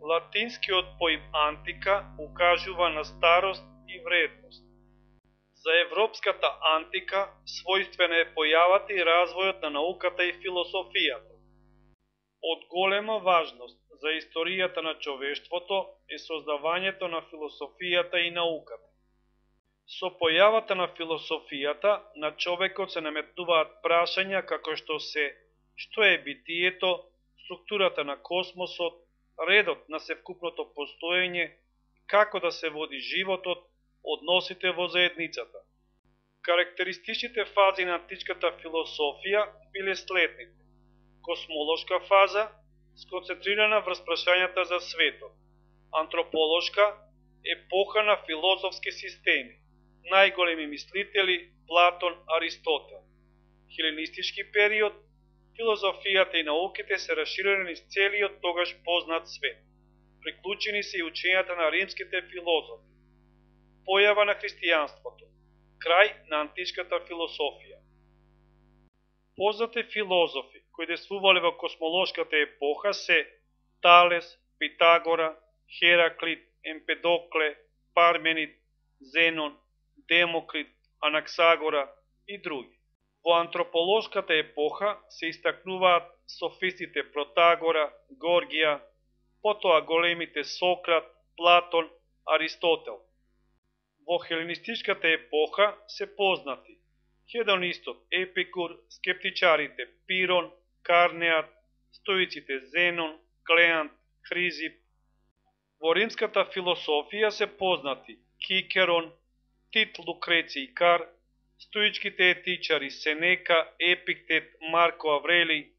Латинскиот поим антика укажува на старост и вредност. За европската антика својствена е појавата и развојот на науката и философијата. Од голема важност за историјата на човештвото е создавањето на философијата и науката. Со појавата на философијата на човекот се наметнуваат прашања како што е битието, структурата на космосот, редот на севкупното постоење, како да се води животот, односите во заедницата. Карактеристичните фази на античката философија биле следните: космолошка фаза, сконцентрирана врз прашањата за светот; антрополошка, епоха на филозофски системи, најголеми мислители Платон, Аристотел; хеленистички период, филозофијата и науките се раширени низ целиот тогаш познат свет. Приклучени се и учењата на римските филозофи. Појава на христијанството. Крај на античката философија. Познати филозофи кои действувале во космолошката епоха се Талес, Питагора, Хераклит, Емпедокле, Парменид, Зенон, Демокрит, Анаксагора и други. Во антрополошката епоха се истакнуваат софистите Протагора, Горгија, потоа големите Сократ, Платон, Аристотел. Во хеленистичката епоха се познати хедонистот Епикур, скептичарите Пирон, Карнеат, стоиците Зенон, Клеант, Хризип. Во римската философија се познати Кикерон, Тит Лукреци Кар, стоичките етичари Сенека, Епиктет, Марко Аврелий,